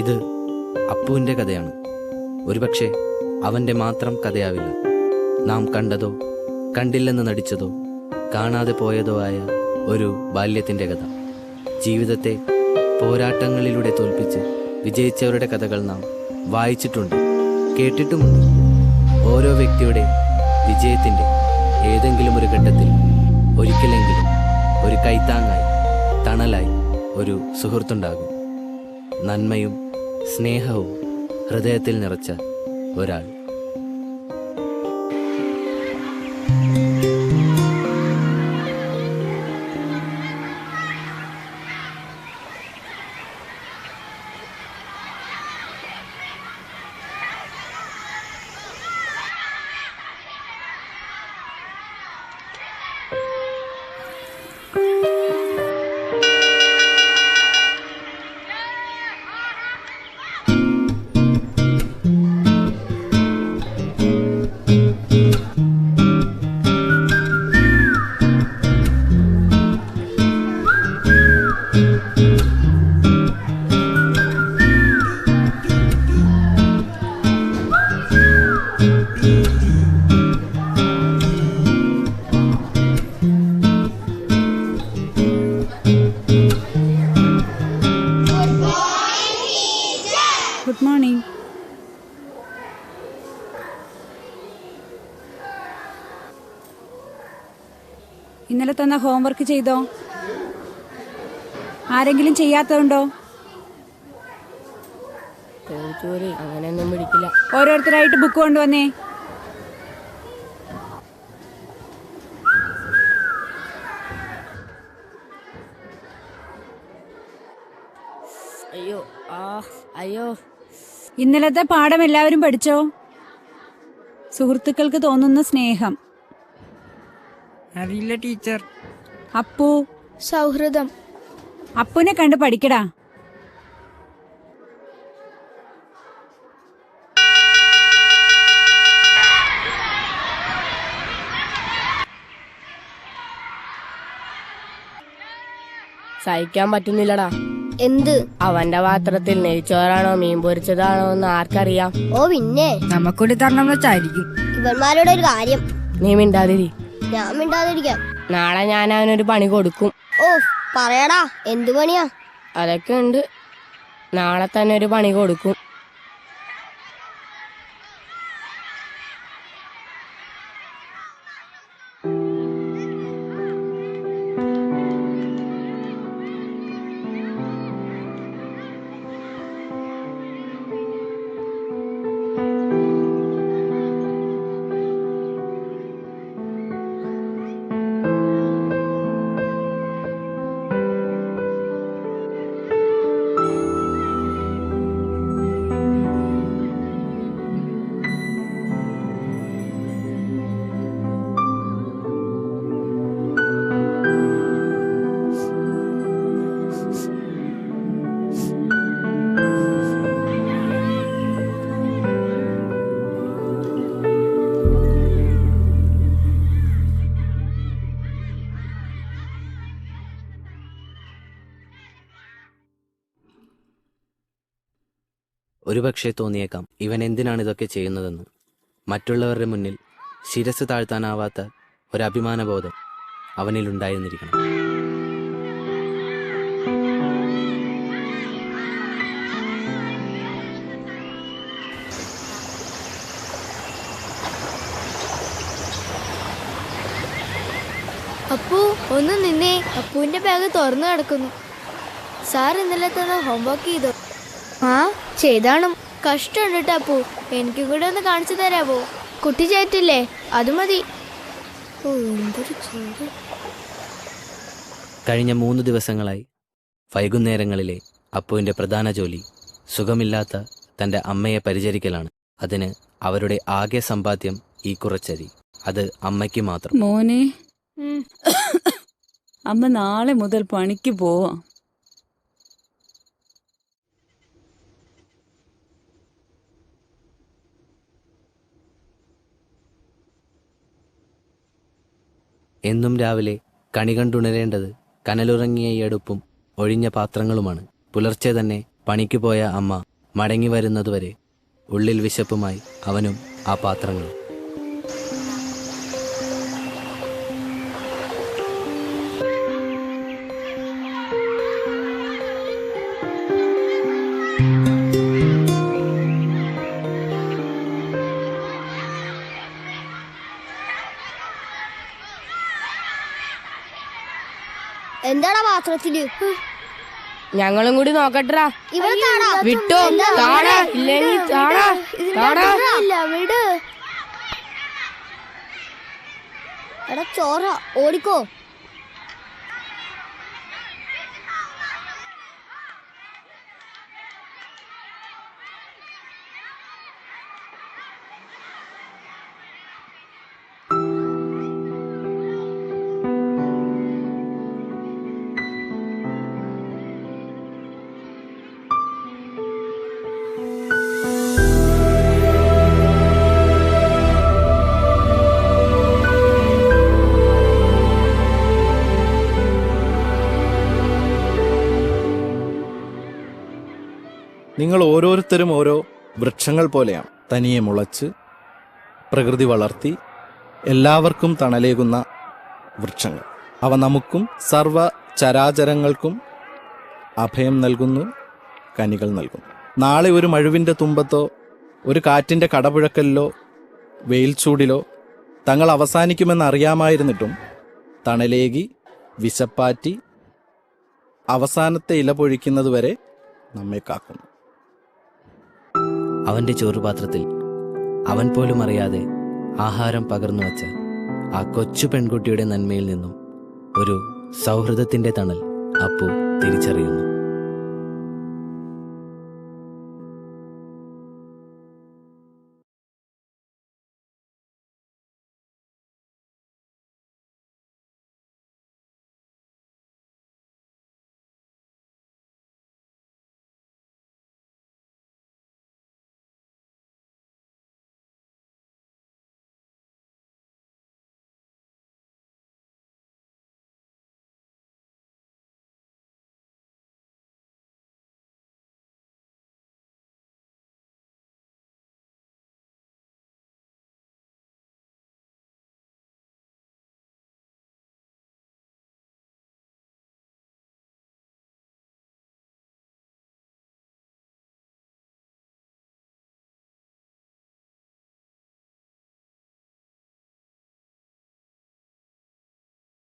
ഇത് അപ്പുവിൻ്റെ കഥയാണ്. ഒരുപക്ഷെ അവൻ്റെ മാത്രം കഥയാവില്ല. നാം കണ്ടതോ കണ്ടില്ലെന്ന് നടിച്ചതോ കാണാതെ പോയതോ ആയ ഒരു ബാല്യത്തിൻ്റെ കഥ. ജീവിതത്തെ പോരാട്ടങ്ങളിലൂടെ തോൽപ്പിച്ച് വിജയിച്ചവരുടെ കഥകൾ നാം വായിച്ചിട്ടുണ്ട്, കേട്ടിട്ടുമുണ്ട്. ഓരോ വ്യക്തിയുടെ വിജയത്തിൻ്റെ ഏതെങ്കിലും ഒരു ഘട്ടത്തിൽ ഒരിക്കലെങ്കിലും ഒരു കൈത്താങ്ങായി, തണലായി ഒരു സുഹൃത്തുണ്ടാകും. നന്മയും സ്നേഹവും ഹൃദയത്തിൽ നിറച്ച ഒരാൾ. Good morning. ഇന്നലെ തന്ന ഹോംവർക്ക് ചെയ്തോ? ആരെങ്കിലും ചെയ്യാത്തതുണ്ടോ? അങ്ങനെയൊന്നും പിടിക്കില്ല. ഓരോരുത്തരായിട്ട് ബുക്ക് കൊണ്ടുവന്നേ. അയ്യോ അയ്യോ. ഇന്നലത്തെ പാഠം എല്ലാവരും പഠിച്ചോ? സുഹൃത്തുക്കൾക്ക് തോന്നുന്ന സ്നേഹം. അറിയില്ല ടീച്ചർ. അപ്പു, സൗഹൃദം. അപ്പുനെ കണ്ട് പഠിക്കടാ. സഹിക്കാൻ പറ്റുന്നില്ലടാ. എന്ത്? അവന്റെ പാത്രത്തിൽ നെയ്ച്ചോറാണോ മീൻ പൊരിച്ചതാണോ എന്ന് ആർക്കറിയാം? ഓ പിന്നെ നമുക്കൊരു തരണം വെച്ചായിരിക്കും. ഇവന്മാരുടെ ഒരു കാര്യം. നീ മിണ്ടാതിരി. ഞാൻ മിണ്ടാതിരിക്കാം. നാളെ ഞാൻ അവനൊരു പണി കൊടുക്കും. ഓ പറയടാ, എന്തു പണിയാ? അതൊക്കെ ഉണ്ട്. നാളെ തന്നെ ഒരു പണി കൊടുക്കും. ഒരുപക്ഷെ തോന്നിയേക്കാം ഇവൻ എന്തിനാണ് ഇതൊക്കെ ചെയ്യുന്നതെന്ന്. മറ്റുള്ളവരുടെ മുന്നിൽ ശിരസ് താഴ്ത്താനാവാത്ത ഒരഭിമാനബോധം അവനിലുണ്ടായിരുന്നിരിക്കണം. അപ്പു ഒന്ന് നിന്നേ. അപ്പുവിന്റെ ബാഗ് തുറന്നു കിടക്കുന്നു. സാർ ഇന്നലെ തന്നെ ഹോംവർക്ക് ചെയ്തോ? ആ ചെയ്താണും. കഷ്ടമുണ്ട് കേട്ടോ അപ്പു. എനിക്ക് കൂടെ ഒന്ന് കാണിച്ചു തരാവോ? കുട്ടി ചെയ്തിട്ടില്ലേ? അത് മതി. ഓ എന്തൊരു ചൂട്. കഴിഞ്ഞ 3 ദിവസങ്ങളായി വൈകുന്നേരങ്ങളിലെ അപ്പുവിൻ്റെ പ്രധാന ജോലി സുഖമില്ലാത്ത തൻ്റെ അമ്മയെ പരിചരിക്കലാണ്. അതിന് അവരുടെ ആകെ സമ്പാദ്യം ഈ കുറച്ചരി. അത് അമ്മയ്ക്ക് മാത്രം. മോനെ, അമ്മ നാളെ മുതൽ പണിക്ക് പോവാം. എന്നും രാവിലെ കണി കണ്ടുണരേണ്ടത് കനലുറങ്ങിയ ഈ അടുപ്പും ഒഴിഞ്ഞ പാത്രങ്ങളുമാണ്. പുലർച്ചെ തന്നെ പണിക്ക് പോയ അമ്മ മടങ്ങി വരുന്നതുവരെ ഉള്ളിൽ വിശപ്പുമായി അവനും ആ പാത്രങ്ങളും. എന്താടാ പാത്രത്തില്? ഞങ്ങളും കൂടി നോക്കട്ടാ. ഇവിടെ താടാ. വിട്ടോ താടാ, ഇല്ലെങ്കിൽ താടാ താടാ. ഇല്ല, വിട്. എടാ ചോറ, ഓടിക്കോ. നിങ്ങൾ ഓരോരുത്തരും ഓരോ വൃക്ഷങ്ങൾ പോലെയാണ്. തനിയെ മുളച്ച് പ്രകൃതി വളർത്തി എല്ലാവർക്കും തണലേകുന്ന വൃക്ഷങ്ങൾ. അവ നമുക്കും സർവ ചരാചരങ്ങൾക്കും അഭയം നൽകുന്നു, കനികൾ നൽകുന്നു. നാളെ ഒരു മഴുവിൻ്റെ തുമ്പത്തോ ഒരു കാറ്റിൻ്റെ കടപുഴക്കലിലോ വെയിൽ ചൂടിലോ തങ്ങൾ അവസാനിക്കുമെന്നറിയാമായിരുന്നിട്ടും തണലേകി വിശപ്പാറ്റി അവസാനത്തെ ഇല പൊഴിക്കുന്നതുവരെ നമ്മെ കാക്കുന്നു. അവൻ്റെ ചോറുപാത്രത്തിൽ അവൻ പോലും അറിയാതെ ആഹാരം പകർന്നു വച്ച ആ കൊച്ചു പെൺകുട്ടിയുടെ നന്മയിൽ നിന്നും ഒരു സൗഹൃദത്തിൻ്റെ തണൽ അപ്പു തിരിച്ചറിയുന്നു.